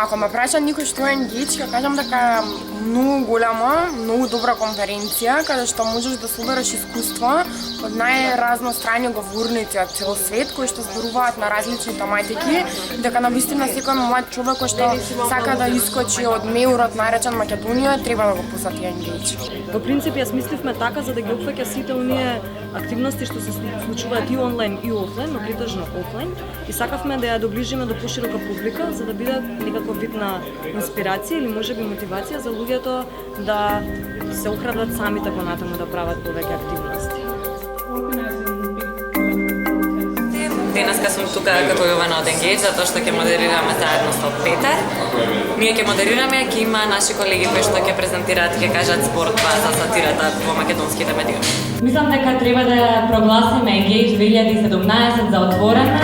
Ако ме прашат никој што е енгејдж, ќе кажам дека е многу голема, многу добра конференција, каде што можеш да собереш искуства од најразностранни говорници од цел свет, кои што зборуваат на различни тематики, дека навистина секој млад човек кој што сака да искочи од меурот наречен Македонија, треба да го посети енгејдж. Во принцип, јас мисливме така за да ги опфаќа сите оние активности што се случуваат и онлайн и офлайн, но притежно офлайн, и сакавме да ја доближиме до поширока публика, за да биде некаква вид на инспирација или можеби мотивација за луѓето да се охрабрат самите понатаму да прават повеќе активности. Денеска сум тука како Јована од Енгејдж, затоа што ќе модерираме заедно со Петар. Ние ќе модерираме, ќе има наши колеги кои што ќе презентираат, ќе кажат спортва за сатирата во македонските медии. Мислам дека треба да прогласиме Енгејдж 2017 за отворена.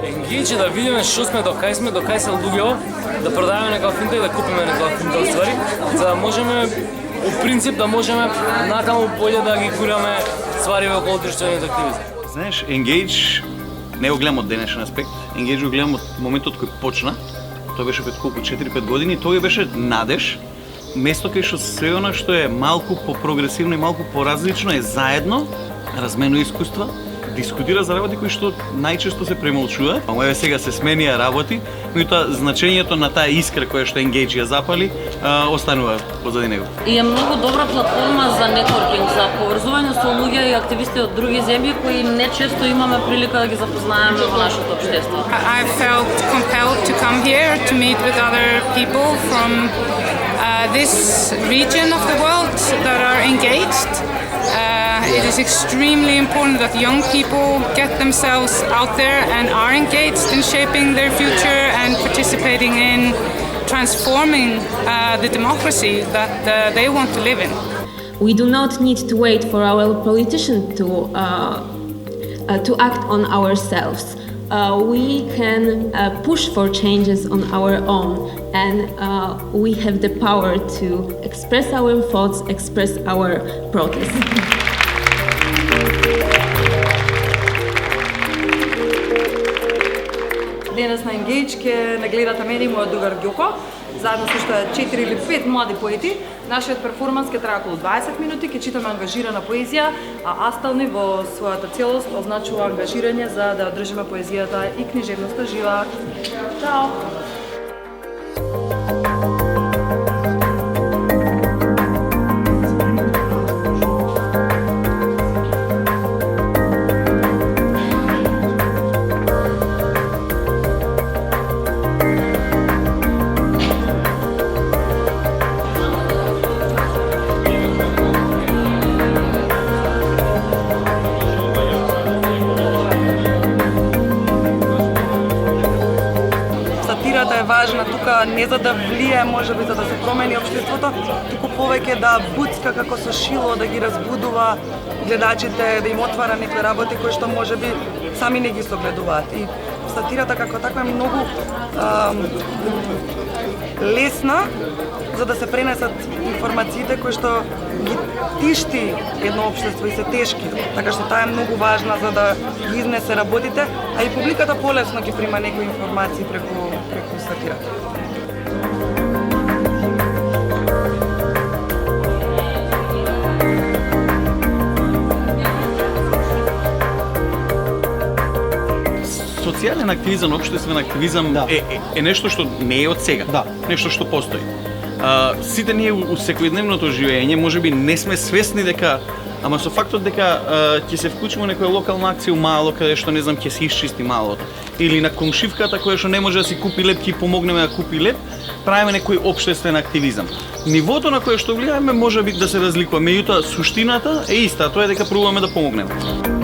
Енгејдж да видиме што сме, до кај се луѓето, да продаваме некоја финта и да купиме некоја финта ствари, за да можеме, у принцип, да можеме натаму болje да ги гураме ствари во околу друштвениот активизам. Знаеш, Енгејдж не го гледам од денешен аспект, Енгејдж го гледам од моментот кој почна, тоа беше пред колку 4-5 години, тоа беше надеж, место кај што све она што е малку по-прогресивно и малку по-различно е заедно, разменува искуства, дискутира за работи кои што најчесто се премолчуваат. Еве сега се сменија работи, меѓутоа значењето на таа искра која што Енгејдж ја запали останува позади него. И е многу добра платформа за нетворкинг, за поврзување со луѓе и активисти од други земји кои не често имаме прилика да ги запознаеме во нашето општество. I felt compelled to come here to meet with other people from this region of the world that are engaged. It is extremely important that young people get themselves out there and are engaged in shaping their future and participating in transforming the democracy that they want to live in. We do not need to wait for our politicians to act on ourselves. We can push for changes on our own, and we have the power to express our thoughts, express our protests. Денес на Енгејдж ќе не гледате мене и мојот другар Ѓоко, заедно со уште 4 или 5 млади поети. Нашиот перформанс ќе трае околу 20 минути, ќе читаме ангажирана поезија, а Астални во својата целост означува ангажирање за да одржиме поезијата и книжевноста жива. Чао! Сатирата е важна тука не за да влие, можеби за да се промени општеството, туку повеќе да буцка како со шило, да ги разбудува гледачите, да им отвара некои работи кои што можеби сами не ги согледуваат. И сатирата како таква е многу лесна за да се пренесат информациите кои што ги тишти едно општество и се тешки. Така што таа е многу важна за да ги изнесе работите, а и публиката полесно ги прима некои информации преку сатирата. Социјален активизам, општествен активизам е нешто што не е од сега, нешто што постои. Сите ние у секојдневното живење можеби не сме свесни дека, ама со фактот дека ќе се вклучиме некоја локална акција у мало, каде што не знам ќе се исчисти малото, или на комшивката која што не може да си купи леп, ќе помогнеме да купи леп, правиме некој општествен активизам. Нивото на кое што влијаме можеби да се разликува, меѓутоа суштината е иста, тоа е дека пробуваме да помогнеме.